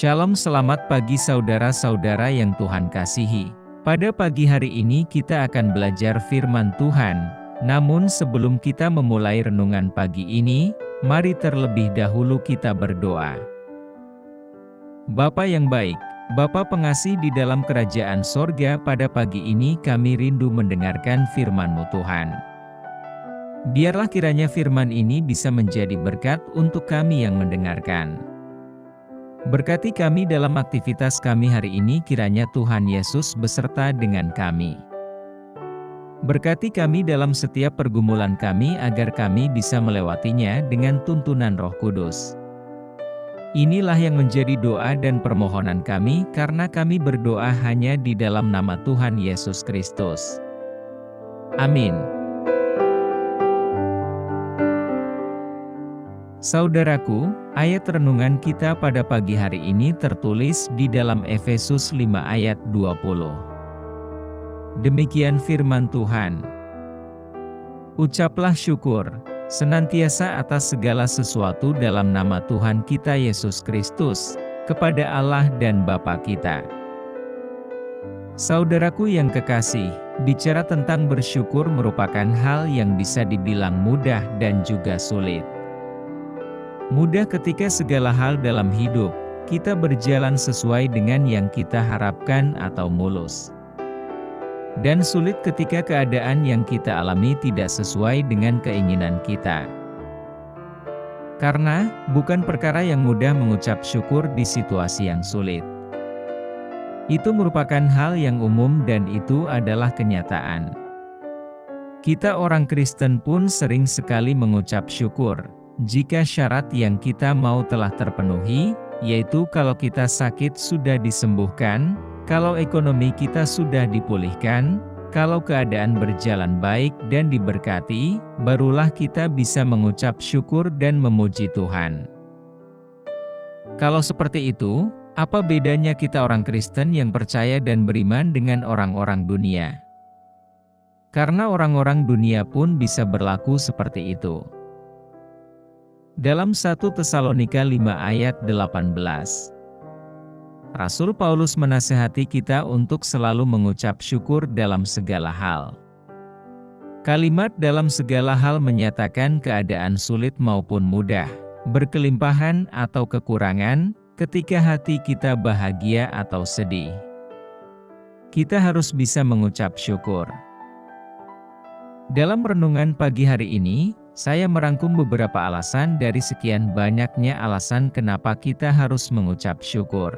Shalom, selamat pagi saudara-saudara yang Tuhan kasihi. Pada pagi hari ini kita akan belajar firman Tuhan. Namun sebelum kita memulai renungan pagi ini, mari terlebih dahulu kita berdoa. Bapa yang baik, Bapa pengasih di dalam kerajaan sorga, pada pagi ini kami rindu mendengarkan firman-Mu Tuhan. Biarlah kiranya firman ini bisa menjadi berkat untuk kami yang mendengarkan. Berkati kami dalam aktivitas kami hari ini, kiranya Tuhan Yesus beserta dengan kami. Berkati kami dalam setiap pergumulan kami agar kami bisa melewatinya dengan tuntunan Roh Kudus. Inilah yang menjadi doa dan permohonan kami, karena kami berdoa hanya di dalam nama Tuhan Yesus Kristus. Amin. Saudaraku, ayat renungan kita pada pagi hari ini tertulis di dalam Efesus 5 ayat 20. Demikian firman Tuhan. Ucaplah syukur senantiasa atas segala sesuatu dalam nama Tuhan kita Yesus Kristus, kepada Allah dan Bapa kita. Saudaraku yang kekasih, bicara tentang bersyukur merupakan hal yang bisa dibilang mudah dan juga sulit. Mudah ketika segala hal dalam hidup kita berjalan sesuai dengan yang kita harapkan atau mulus. Dan sulit ketika keadaan yang kita alami tidak sesuai dengan keinginan kita. Karena bukan perkara yang mudah mengucap syukur di situasi yang sulit. Itu merupakan hal yang umum dan itu adalah kenyataan. Kita orang Kristen pun sering sekali mengucap syukur jika syarat yang kita mau telah terpenuhi, yaitu kalau kita sakit sudah disembuhkan, kalau ekonomi kita sudah dipulihkan, kalau keadaan berjalan baik dan diberkati, barulah kita bisa mengucap syukur dan memuji Tuhan. Kalau seperti itu, apa bedanya kita orang Kristen yang percaya dan beriman dengan orang-orang dunia? Karena orang-orang dunia pun bisa berlaku seperti itu. Dalam 1 Tesalonika 5 ayat 18, Rasul Paulus menasihati kita untuk selalu mengucap syukur dalam segala hal. Kalimat dalam segala hal menyatakan keadaan sulit maupun mudah, berkelimpahan atau kekurangan, ketika hati kita bahagia atau sedih. Kita harus bisa mengucap syukur. Dalam renungan pagi hari ini, saya merangkum beberapa alasan dari sekian banyaknya alasan kenapa kita harus mengucap syukur.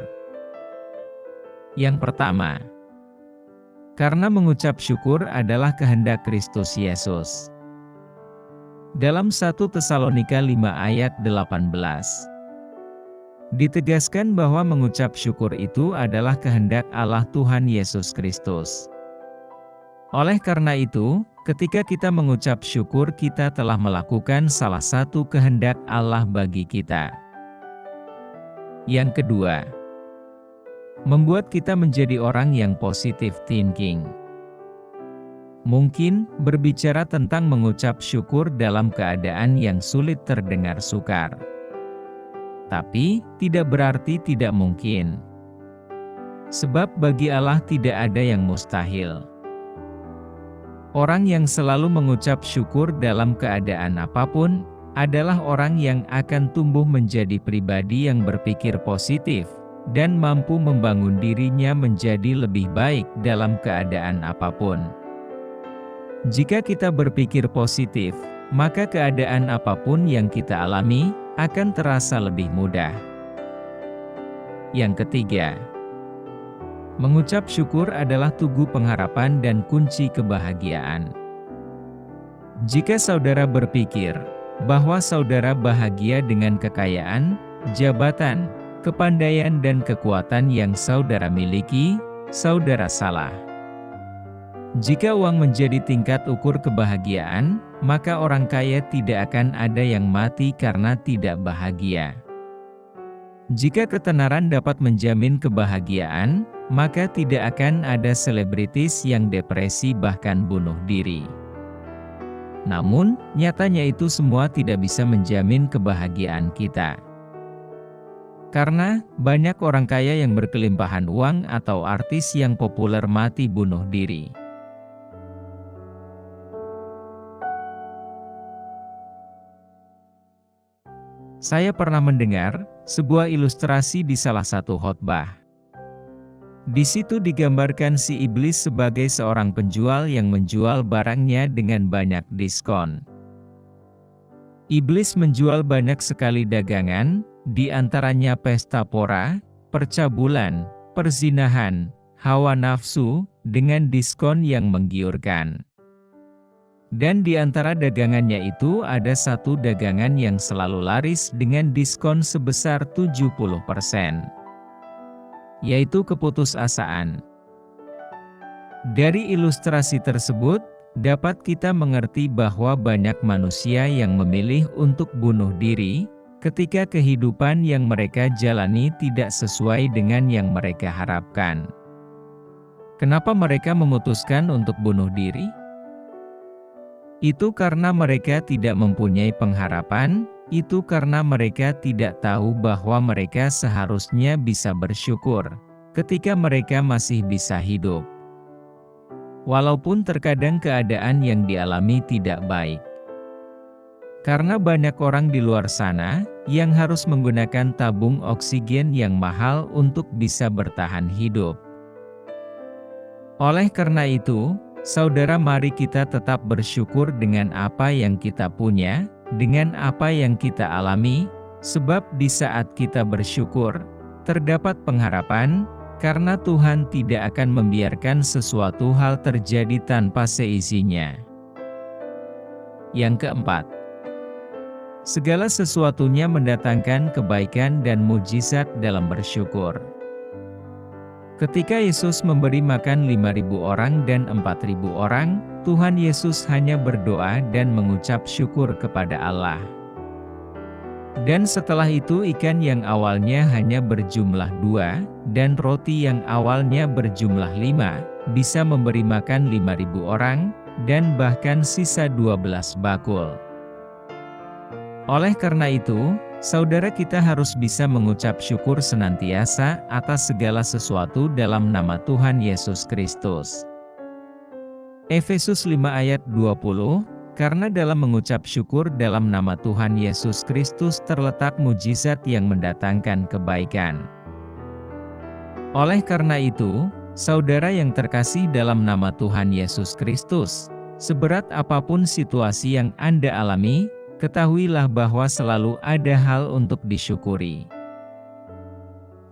Yang pertama, karena mengucap syukur adalah kehendak Kristus Yesus. Dalam 1 Tesalonika 5 ayat 18, ditegaskan bahwa mengucap syukur itu adalah kehendak Allah Tuhan Yesus Kristus. Oleh karena itu, ketika kita mengucap syukur, kita telah melakukan salah satu kehendak Allah bagi kita. Yang kedua, membuat kita menjadi orang yang positive thinking. Mungkin, berbicara tentang mengucap syukur dalam keadaan yang sulit terdengar sukar. Tapi, tidak berarti tidak mungkin. Sebab bagi Allah tidak ada yang mustahil. Orang yang selalu mengucap syukur dalam keadaan apapun, adalah orang yang akan tumbuh menjadi pribadi yang berpikir positif, dan mampu membangun dirinya menjadi lebih baik dalam keadaan apapun. Jika kita berpikir positif, maka keadaan apapun yang kita alami, akan terasa lebih mudah. Yang ketiga, mengucap syukur adalah tugu pengharapan dan kunci kebahagiaan. Jika saudara berpikir bahwa saudara bahagia dengan kekayaan, jabatan, kepandaian dan kekuatan yang saudara miliki, saudara salah. Jika uang menjadi tingkat ukur kebahagiaan, maka orang kaya tidak akan ada yang mati karena tidak bahagia. Jika ketenaran dapat menjamin kebahagiaan, maka tidak akan ada selebritis yang depresi bahkan bunuh diri. Namun, nyatanya itu semua tidak bisa menjamin kebahagiaan kita. Karena banyak orang kaya yang berkelimpahan uang atau artis yang populer mati bunuh diri. Saya pernah mendengar sebuah ilustrasi di salah satu khotbah. Di situ digambarkan si iblis sebagai seorang penjual yang menjual barangnya dengan banyak diskon. Iblis menjual banyak sekali dagangan, di antaranya pesta pora, percabulan, perzinahan, hawa nafsu, dengan diskon yang menggiurkan. Dan di antara dagangannya itu ada satu dagangan yang selalu laris dengan diskon sebesar 70%. Yaitu keputusasaan. Dari ilustrasi tersebut, dapat kita mengerti bahwa banyak manusia yang memilih untuk bunuh diri, ketika kehidupan yang mereka jalani tidak sesuai dengan yang mereka harapkan. Kenapa mereka memutuskan untuk bunuh diri? Itu karena mereka tidak mempunyai pengharapan, itu karena mereka tidak tahu bahwa mereka seharusnya bisa bersyukur, ketika mereka masih bisa hidup. Walaupun terkadang keadaan yang dialami tidak baik. Karena banyak orang di luar sana, yang harus menggunakan tabung oksigen yang mahal untuk bisa bertahan hidup. Oleh karena itu, saudara, mari kita tetap bersyukur dengan apa yang kita punya, dengan apa yang kita alami, sebab di saat kita bersyukur, terdapat pengharapan, karena Tuhan tidak akan membiarkan sesuatu hal terjadi tanpa seizinnya. Yang keempat, segala sesuatunya mendatangkan kebaikan dan mujizat dalam bersyukur. Ketika Yesus memberi makan 5.000 orang dan 4.000 orang, Tuhan Yesus hanya berdoa dan mengucap syukur kepada Allah. Dan setelah itu ikan yang awalnya hanya berjumlah 2, dan roti yang awalnya berjumlah 5, bisa memberi makan 5.000 orang, dan bahkan sisa 12 bakul. Oleh karena itu, saudara, kita harus bisa mengucap syukur senantiasa atas segala sesuatu dalam nama Tuhan Yesus Kristus. Efesus 5 ayat 20, karena dalam mengucap syukur dalam nama Tuhan Yesus Kristus terletak mujizat yang mendatangkan kebaikan. Oleh karena itu, saudara yang terkasih dalam nama Tuhan Yesus Kristus, seberat apapun situasi yang Anda alami, ketahuilah bahwa selalu ada hal untuk disyukuri.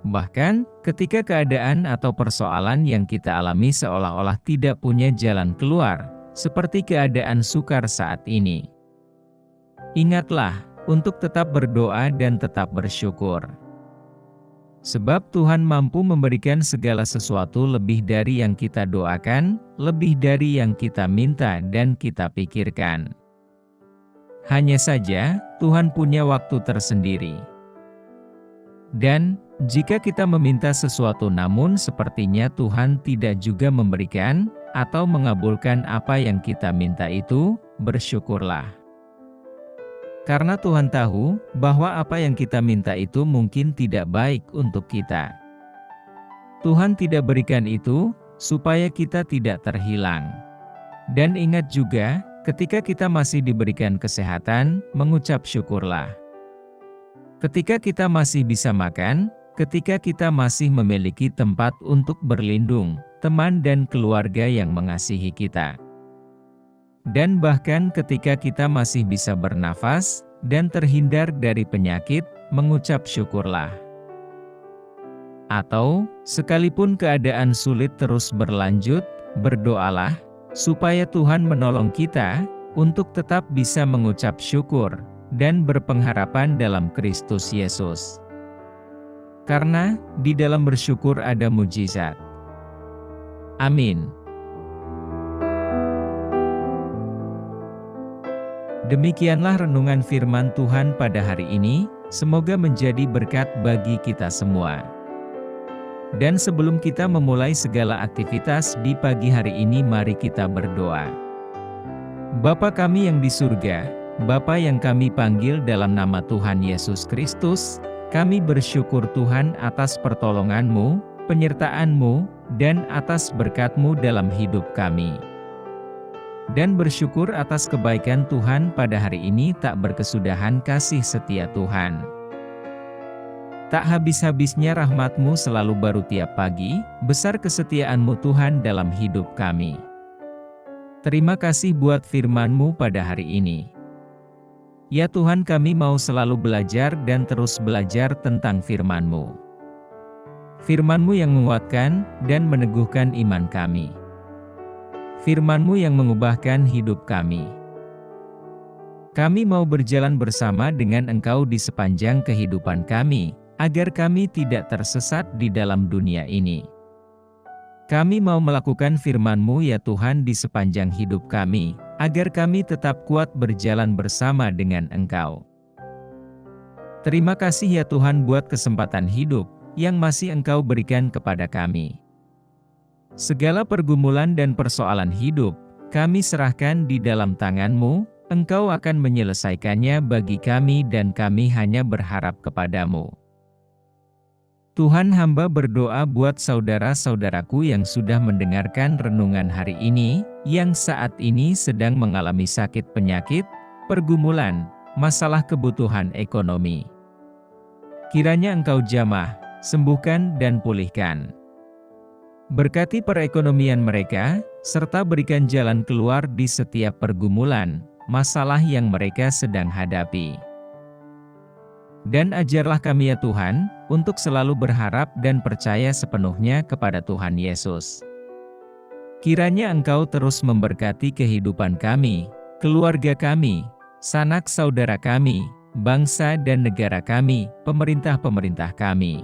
Bahkan, ketika keadaan atau persoalan yang kita alami seolah-olah tidak punya jalan keluar, seperti keadaan sukar saat ini. Ingatlah, untuk tetap berdoa dan tetap bersyukur. Sebab Tuhan mampu memberikan segala sesuatu lebih dari yang kita doakan, lebih dari yang kita minta dan kita pikirkan. Hanya saja, Tuhan punya waktu tersendiri. Dan, jika kita meminta sesuatu namun sepertinya Tuhan tidak juga memberikan, atau mengabulkan apa yang kita minta itu, bersyukurlah. Karena Tuhan tahu, bahwa apa yang kita minta itu mungkin tidak baik untuk kita. Tuhan tidak berikan itu, supaya kita tidak terhilang. Dan ingat juga, ketika kita masih diberikan kesehatan, mengucap syukurlah. Ketika kita masih bisa makan, ketika kita masih memiliki tempat untuk berlindung, teman dan keluarga yang mengasihi kita. Dan bahkan ketika kita masih bisa bernafas, dan terhindar dari penyakit, mengucap syukurlah. Atau, sekalipun keadaan sulit terus berlanjut, berdoalah, supaya Tuhan menolong kita, untuk tetap bisa mengucap syukur, dan berpengharapan dalam Kristus Yesus. Karena, di dalam bersyukur ada mujizat. Amin. Demikianlah renungan firman Tuhan pada hari ini, semoga menjadi berkat bagi kita semua. Dan sebelum kita memulai segala aktivitas di pagi hari ini, mari kita berdoa. Bapa kami yang di surga, Bapa yang kami panggil dalam nama Tuhan Yesus Kristus, Kami bersyukur Tuhan atas pertolongan-Mu, penyertaan-Mu, dan atas berkat-Mu dalam hidup kami. Dan bersyukur atas kebaikan Tuhan pada hari ini tak berkesudahan kasih setia Tuhan. Tak habis-habisnya rahmat-Mu selalu baru tiap pagi, besar kesetiaan-Mu Tuhan dalam hidup kami. Terima kasih buat firman-Mu pada hari ini. Ya Tuhan, kami mau selalu belajar dan terus belajar tentang firman-Mu. Firman-Mu yang menguatkan dan meneguhkan iman kami. Firman-Mu yang mengubahkan hidup kami. Kami mau berjalan bersama dengan Engkau di sepanjang kehidupan kami, agar kami tidak tersesat di dalam dunia ini. Kami mau melakukan firman-Mu ya Tuhan di sepanjang hidup kami, agar kami tetap kuat berjalan bersama dengan Engkau. Terima kasih ya Tuhan buat kesempatan hidup yang masih Engkau berikan kepada kami. Segala pergumulan dan persoalan hidup, kami serahkan di dalam tangan-Mu, Engkau akan menyelesaikannya bagi kami dan kami hanya berharap kepadamu. Tuhan, hamba berdoa buat saudara-saudaraku yang sudah mendengarkan renungan hari ini, yang saat ini sedang mengalami sakit penyakit, pergumulan, masalah kebutuhan ekonomi. Kiranya Engkau jamah, sembuhkan dan pulihkan. Berkati perekonomian mereka, serta berikan jalan keluar di setiap pergumulan, masalah yang mereka sedang hadapi. Dan ajarlah kami ya Tuhan, untuk selalu berharap dan percaya sepenuhnya kepada Tuhan Yesus. Kiranya Engkau terus memberkati kehidupan kami, keluarga kami, sanak saudara kami, bangsa dan negara kami, pemerintah-pemerintah kami.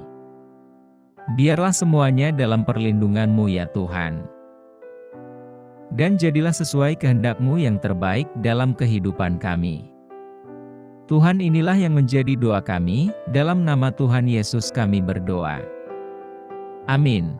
Biarlah semuanya dalam perlindungan-Mu ya Tuhan. Dan jadilah sesuai kehendak-Mu yang terbaik dalam kehidupan kami. Tuhan, inilah yang menjadi doa kami, dalam nama Tuhan Yesus kami berdoa. Amin.